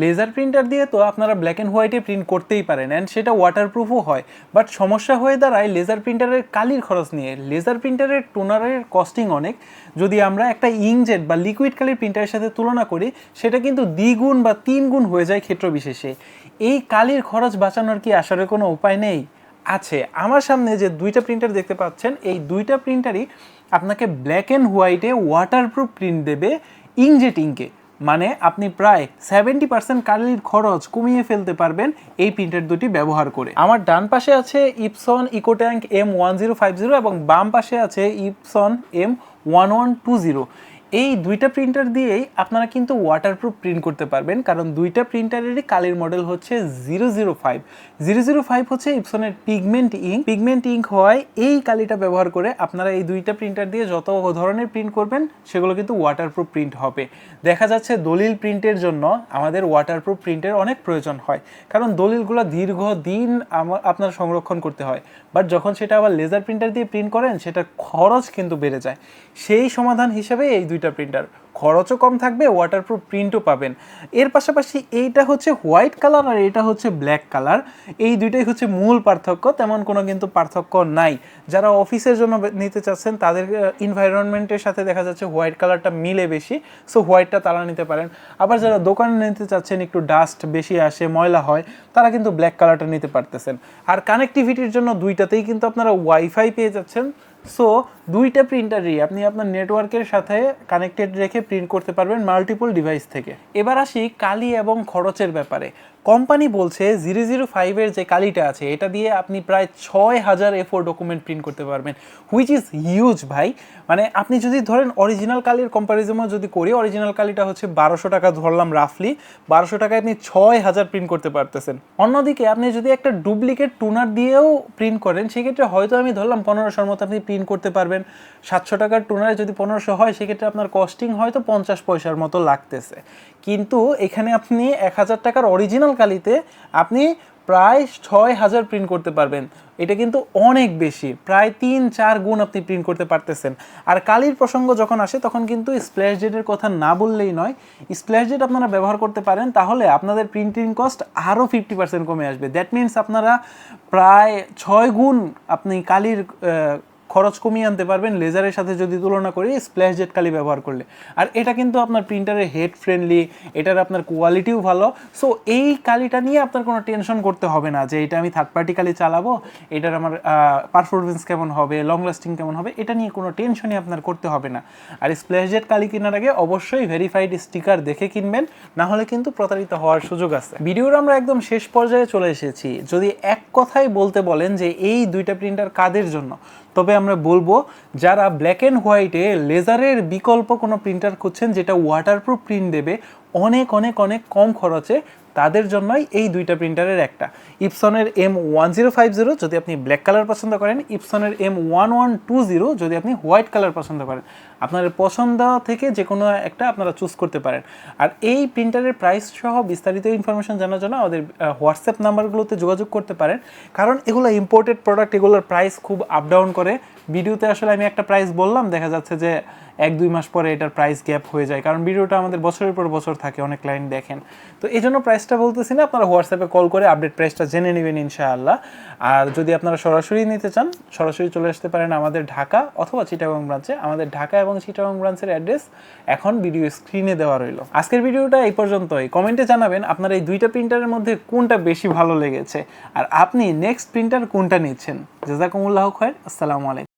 Laser printer দিয়ে তো আপনারা ব্ল্যাক অ্যান্ড হোয়াইটে প্রিন্ট করতেই পারেন, অ্যান্ড সেটা ওয়াটারপ্রুফও হয়। বাট সমস্যা হয়ে দাঁড়ায় লেজার প্রিন্টারের কালির খরচ নিয়ে। লেজার প্রিন্টারের টোনারের কস্টিং অনেক। যদি আমরা একটা ইঙ্কজেট বা লিকুইড কালির প্রিন্টারের সাথে তুলনা করি, সেটা কিন্তু দ্বিগুণ বা 3 গুণ হয়ে যায় ক্ষেত্র বিশেষে। এই কালির খরচ বাঁচানোর কি আসলে কোনো উপায় নেই? আছে। আমার সামনে যে দুইটা প্রিন্টার দেখতে পাচ্ছেন, এই দুইটা প্রিন্টারই আপনাকে ব্ল্যাক অ্যান্ড হোয়াইটে ওয়াটারপ্রুফ প্রিন্ট দেবে ইঙ্কজেট ইঙ্কে। মানে আপনি প্রায় 70% কালির খরচ কমিয়ে ফেলতে পারবেন এই প্রিন্টার দুটি ব্যবহার করে। আমার ডান পাশে আছে ইপসন ইকোট্যাঙ্ক M1050 এবং বাম পাশে আছে ইপসন M1120। এই দুইটা প্রিন্টার দিয়েই আপনারা কিন্তু ওয়াটারপ্রুফ প্রিন্ট করতে পারবেন, কারণ দুইটা প্রিন্টারেরই কালির মডেল হচ্ছে 005। 005 হচ্ছে ইপসনের পিগমেন্ট ইঙ্ক হওয়ায় এই কালিটা ব্যবহার করে আপনারা এই দুইটা প্রিন্টার দিয়ে যত ধরনের প্রিন্ট করবেন সেগুলো কিন্তু ওয়াটারপ্রুফ প্রিন্ট হবে। দেখা যাচ্ছে দলিল প্রিন্টের জন্য আমাদের ওয়াটারপ্রুফ প্রিন্টের অনেক প্রয়োজন হয়, কারণ দলিলগুলো দীর্ঘদিন আপনার সংরক্ষণ করতে হয়। বাট যখন সেটা আবার লেজার প্রিন্টার দিয়ে প্রিন্ট করেন, সেটার খরচ কিন্তু বেড়ে যায়। সেই সমাধান হিসেবে এই দুইটা প্রিন্টার, খরচও কম থাকবে, ওয়াটারপ্রুফ প্রিন্টও পাবেন। এর পাশাপাশি এইটা হচ্ছে হোয়াইট কালার আর এটা হচ্ছে ব্ল্যাক কালার। এই দুইটাই হচ্ছে মূল পার্থক্য, তেমন কোনো কিন্তু পার্থক্য নাই। যারা অফিসের জন্য নিতে চাচ্ছেন, তাদের এনভায়রনমেন্টের সাথে দেখা যাচ্ছে হোয়াইট কালারটা মিলে বেশি, সো হোয়াইটটা তারা নিতে পারেন। আবার যারা দোকানে নিতে চাচ্ছেন, একটু ডাস্ট বেশি আসে, ময়লা হয়, তারা কিন্তু ব্ল্যাক কালারটা নিতে পারতেছেন। আর কানেক্টিভিটির জন্য দুইটাতেই কিন্তু আপনারা ওয়াইফাই পেয়ে যাচ্ছেন। সো দুইটা প্রিন্টারই আপনি আপনার নেটওয়ার্কের সাথে কানেক্টেড রেখে প্রিন্ট করতে পারবেন মাল্টিপল ডিভাইস থেকে। এবার আসি কালি এবং খরচের ব্যাপারে। কোম্পানি বলছে 005-এর যে কালিটা আছে, এটা দিয়ে আপনি প্রায় 6000 A4 ডকুমেন্ট প্রিন্ট করতে পারবেন, হুইচ ইজ হিউজ ভাই। মানে আপনি যদি ধরেন অরিজিনাল কালির কম্প্যারিজনও যদি করি, অরিজিনাল কালিটা হচ্ছে 1200 টাকা ধরলাম রাফলি, 1200 টাকায় আপনি 6000 প্রিন্ট করতে পারতেছেন। অন্যদিকে আপনি যদি একটা ডুপ্লিকেট টুনার দিয়েও প্রিন্ট করেন, সেক্ষেত্রে হয়তো আমি ধরলাম 1500-র মতো আপনি প্রিন্ট করতে পারবেন। 700 টাকার টুনারে যদি 1500 হয়, সেক্ষেত্রে আপনার কস্টিং হয়তো 50 পয়সার মতো লাগতেছে। কিন্তু এখানে আপনি 1000 টাকার অরিজিনাল কালিতে আপনি প্রায় 6000 প্রিন্ট করতে পারবেন। এটা কিন্তু অনেক বেশি, প্রায় 3-4 গুণ আপনি প্রিন্ট করতে পারতেছেন। আর কালির প্রসঙ্গ যখন আসে, তখন কিন্তু স্প্ল্যাশ জেটের কথা না বললেই নয়। স্প্ল্যাশ জেট আপনারা ব্যবহার করতে পারেন, তাহলে আপনাদের প্রিন্টিং কস্ট আরও 50% কমে আসবে। দ্যাট মিনস আপনারা প্রায় 6 গুণ আপনি কালির খরচ কমিয়ে আনতে পারবেন লেজারের সাথে যদি তুলনা করি স্প্ল্যাশ জেট কালি ব্যবহার করলে। আর এটা কিন্তু আপনার প্রিন্টারের হেড ফ্রেন্ডলি, এটার আপনার কোয়ালিটিও ভালো। সো এই কালিটা নিয়ে আপনার কোনো টেনশন করতে হবে না যে এটা আমি থার্ড পার্টি কালি চালাবো, এটার আমার পারফরমেন্স কেমন হবে, লং লাস্টিং কেমন হবে, এটা নিয়ে কোনো টেনশনই আপনার করতে হবে না। আর স্প্ল্যাশ জেট কালি কেনার আগে অবশ্যই ভেরিফাইড স্টিকার দেখে কিনবেন, না হলে কিন্তু প্রতারিত হওয়ার সুযোগ আছে। ভিডিওর আমরা একদম শেষ পর্যায়ে চলে এসেছি। যদি এক কথায় বলতে বলেন যে এই দুইটা প্রিন্টার কাদের জন্য, তবে আমরা বলবো যারা ব্ল্যাক অ্যান্ড হোয়াইটে লেজারের বিকল্প কোনো প্রিন্টার খুঁজছেন যেটা ওয়াটারপ্রুফ প্রিন্ট দেবে অনেক অনেক অনেক কম খরচে, তাদের জন্যই এই দুইটা প্রিন্টারের একটা। ইপসনের M1050 যদি আপনি ব্ল্যাক কালার পছন্দ করেন, ইপসনের M1120 যদি আপনি হোয়াইট কালার পছন্দ করেন। আপনার পছন্দ থেকে যে কোনো একটা আপনারা চুজ করতে পারেন। আর এই প্রিন্টারের প্রাইস সহ বিস্তারিত ইনফরমেশন জানার জন্য আমাদের হোয়াটসঅ্যাপ নাম্বারগুলোতে যোগাযোগ করতে পারেন, কারণ এগুলো ইম্পোর্টেড প্রোডাক্ট, এগুলোর প্রাইস খুব আপ ডাউন করে। ভিডিওতে আসলে আমি একটা প্রাইস বললাম, দেখা যাচ্ছে যে 1-2 মাস পরে এটার প্রাইস গ্যাপ হয়ে যায়, কারণ ভিডিওটা আমাদের বছরের পর বছর থাকে, অনেক ক্লায়েন্ট দেখেন। তো এই জন্য প্রাইসটা বলতেছি না, আপনারা হোয়াটসঅ্যাপে কল করে আপডেট প্রাইসটা জেনে নেবেন ইনশাআল্লাহ। আর যদি আপনারা সরাসরি নিতে চান, সরাসরি চলে আসতে পারেন আমাদের ঢাকা অথবা চিটাগং ব্রাঞ্চে। আমাদের ঢাকা এবং চিটাগং ব্রাঞ্চের অ্যাড্রেস এখন ভিডিও স্ক্রিনে দেওয়া রইল। আজকের ভিডিওটা এই পর্যন্তই। কমেন্টে জানাবেন আপনার এই দুইটা প্রিন্টারের মধ্যে কোনটা বেশি ভালো লেগেছে, আর আপনি নেক্সট প্রিন্টার কোনটা নিচ্ছেন। জাযাকুমুল্লাহু খাইর। আসসালামু আলাইকুম।